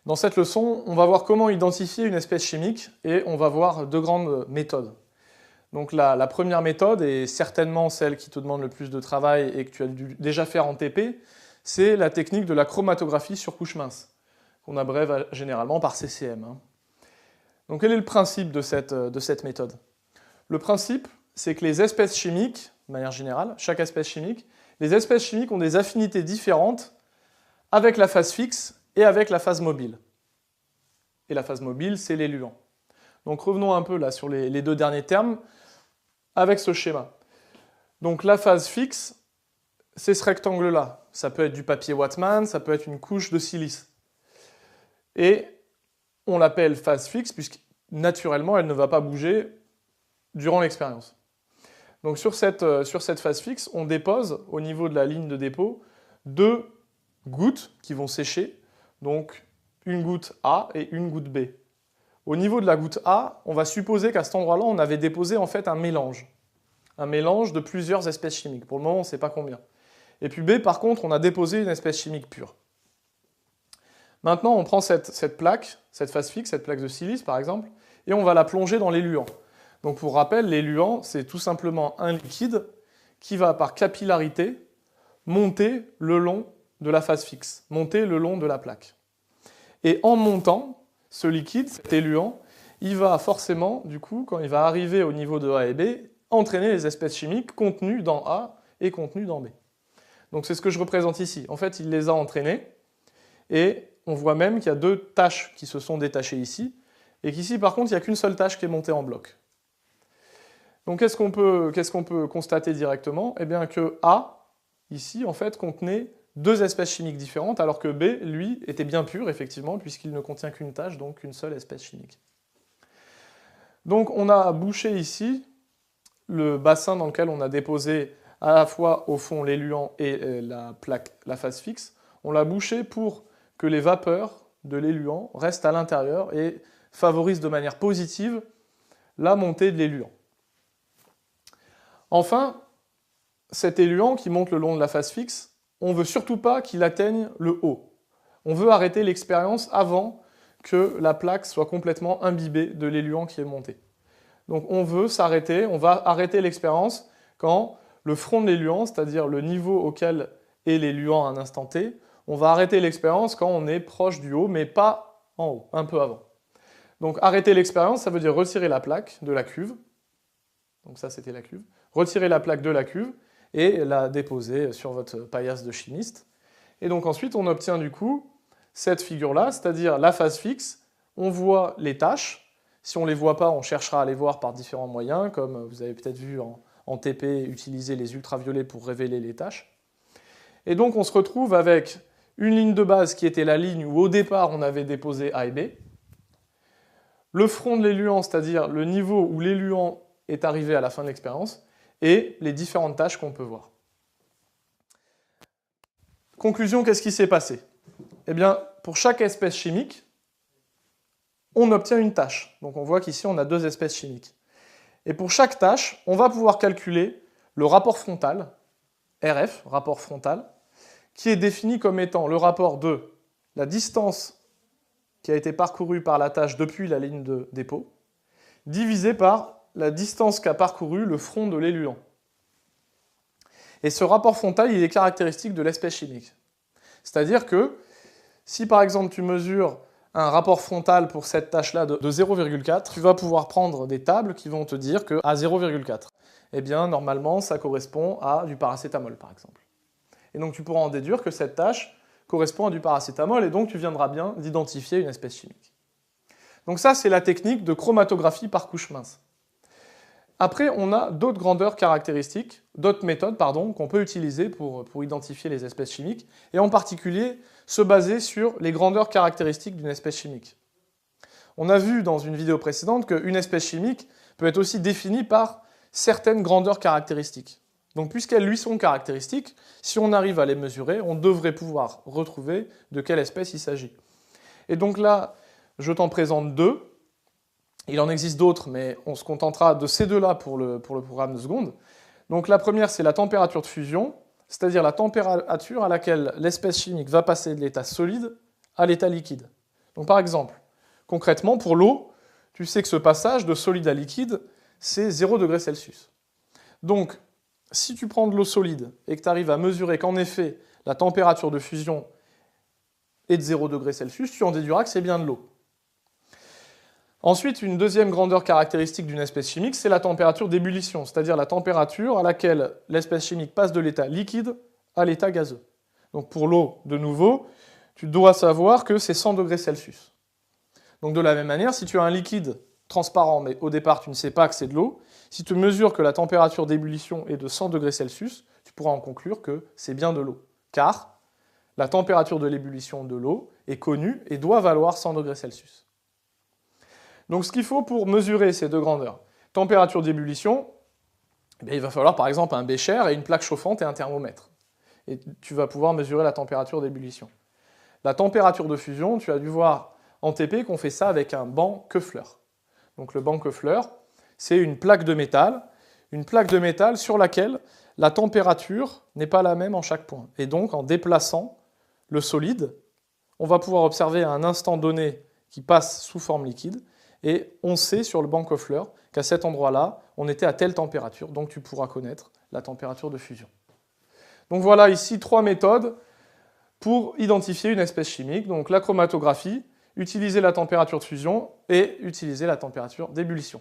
Dans cette leçon, on va voir comment identifier une espèce chimique et on va voir deux grandes méthodes. Donc la première méthode, et certainement celle qui te demande le plus de travail et que tu as dû déjà faire en TP, c'est la technique de la chromatographie sur couche mince, qu'on abrève généralement par CCM. Donc quel est le principe de cette méthode? Le principe, c'est que les espèces chimiques, de manière générale, chaque espèce chimique, les espèces chimiques ont des affinités différentes avec la phase fixe et avec la phase mobile. Et la phase mobile, c'est les luants. Donc revenons un peu là sur les deux derniers termes avec ce schéma. Donc la phase fixe, c'est ce rectangle-là. Ça peut être du papier Whatman, ça peut être une couche de silice. Et on l'appelle phase fixe puisque naturellement, elle ne va pas bouger durant l'expérience. Donc sur cette phase fixe, on dépose au niveau de la ligne de dépôt deux gouttes qui vont sécher, donc une goutte A et une goutte B. Au niveau de la goutte A, on va supposer qu'à cet endroit-là, on avait déposé en fait un mélange de plusieurs espèces chimiques. Pour le moment, on ne sait pas combien. Et puis B, par contre, on a déposé une espèce chimique pure. Maintenant, on prend cette plaque, cette phase fixe, cette plaque de silice par exemple, et on va la plonger dans l'éluant. Donc pour rappel, l'éluant, c'est tout simplement un liquide qui va par capillarité monter le long de la phase fixe, monter le long de la plaque. Et en montant, ce liquide, cet éluant, il va forcément, du coup, quand il va arriver au niveau de A et B, entraîner les espèces chimiques contenues dans A et contenues dans B. Donc c'est ce que je représente ici. En fait, il les a entraînées, et on voit même qu'il y a deux taches qui se sont détachées ici, et qu'ici, par contre, il n'y a qu'une seule tache qui est montée en bloc. Donc qu'est-ce qu'on peut constater directement? Eh bien que A, ici, en fait, contenait deux espèces chimiques différentes, alors que B, lui, était bien pur, effectivement, puisqu'il ne contient qu'une tache, donc une seule espèce chimique. Donc on a bouché ici le bassin dans lequel on a déposé à la fois au fond l'éluant et la phase fixe. On l'a bouché pour que les vapeurs de l'éluant restent à l'intérieur et favorisent de manière positive la montée de l'éluant. Enfin, cet éluant qui monte le long de la phase fixe, on ne veut surtout pas qu'il atteigne le haut. On veut arrêter l'expérience avant que la plaque soit complètement imbibée de l'éluant qui est monté. Donc on veut s'arrêter, on va arrêter l'expérience quand le front de l'éluant, c'est-à-dire le niveau auquel est l'éluant à un instant T, on va arrêter l'expérience quand on est proche du haut, mais pas en haut, un peu avant. Donc arrêter l'expérience, ça veut dire retirer la plaque de la cuve. Donc ça c'était la cuve. Retirer la plaque de la cuve et la déposer sur votre paillasse de chimiste. Et donc ensuite, on obtient du coup cette figure-là, c'est-à-dire la phase fixe, on voit les tâches. Si on ne les voit pas, on cherchera à les voir par différents moyens, comme vous avez peut-être vu en TP, utiliser les ultraviolets pour révéler les tâches. Et donc on se retrouve avec une ligne de base qui était la ligne où au départ on avait déposé A et B, le front de l'éluant, c'est-à-dire le niveau où l'éluant est arrivé à la fin de l'expérience, et les différentes tâches qu'on peut voir. Conclusion, qu'est-ce qui s'est passé? Eh bien, pour chaque espèce chimique, on obtient une tâche. Donc on voit qu'ici, on a deux espèces chimiques. Et pour chaque tâche, on va pouvoir calculer le rapport frontal, RF, rapport frontal, qui est défini comme étant le rapport de la distance qui a été parcourue par la tâche depuis la ligne de dépôt, divisé par la distance qu'a parcouru le front de l'éluant. Et ce rapport frontal, il est caractéristique de l'espèce chimique. C'est-à-dire que si par exemple tu mesures un rapport frontal pour cette tâche-là de 0,4, tu vas pouvoir prendre des tables qui vont te dire qu'à 0,4, eh bien normalement ça correspond à du paracétamol par exemple. Et donc tu pourras en déduire que cette tâche correspond à du paracétamol et donc tu viendras bien d'identifier une espèce chimique. Donc ça c'est la technique de chromatographie par couche mince. Après, on a d'autres grandeurs caractéristiques, d'autres méthodes qu'on peut utiliser pour identifier les espèces chimiques, et en particulier se baser sur les grandeurs caractéristiques d'une espèce chimique. On a vu dans une vidéo précédente qu'une espèce chimique peut être aussi définie par certaines grandeurs caractéristiques. Donc puisqu'elles lui sont caractéristiques, si on arrive à les mesurer, on devrait pouvoir retrouver de quelle espèce il s'agit. Et donc là, je t'en présente deux. Il en existe d'autres, mais on se contentera de ces deux-là pour le programme de seconde. Donc la première, c'est la température de fusion, c'est-à-dire la température à laquelle l'espèce chimique va passer de l'état solide à l'état liquide. Donc par exemple, concrètement, pour l'eau, tu sais que ce passage de solide à liquide, c'est 0 degré Celsius. Donc, si tu prends de l'eau solide et que tu arrives à mesurer qu'en effet, la température de fusion est de 0 degré Celsius, tu en déduiras que c'est bien de l'eau. Ensuite, une deuxième grandeur caractéristique d'une espèce chimique, c'est la température d'ébullition, c'est-à-dire la température à laquelle l'espèce chimique passe de l'état liquide à l'état gazeux. Donc pour l'eau, de nouveau, tu dois savoir que c'est 100 degrés Celsius. Donc de la même manière, si tu as un liquide transparent, mais au départ tu ne sais pas que c'est de l'eau, si tu mesures que la température d'ébullition est de 100 degrés Celsius, tu pourras en conclure que c'est bien de l'eau. Car la température de l'ébullition de l'eau est connue et doit valoir 100 degrés Celsius. Donc ce qu'il faut pour mesurer ces deux grandeurs, température d'ébullition, il va falloir par exemple un bécher et une plaque chauffante et un thermomètre. Et tu vas pouvoir mesurer la température d'ébullition. La température de fusion, tu as dû voir en TP qu'on fait ça avec un banc Koeffler. Donc le banc Koeffler, c'est une plaque de métal sur laquelle la température n'est pas la même en chaque point. Et donc en déplaçant le solide, on va pouvoir observer à un instant donné qui passe sous forme liquide, et on sait sur le banc Koeffler qu'à cet endroit-là, on était à telle température, donc tu pourras connaître la température de fusion. Donc voilà ici 3 méthodes pour identifier une espèce chimique. Donc la chromatographie, utiliser la température de fusion et utiliser la température d'ébullition.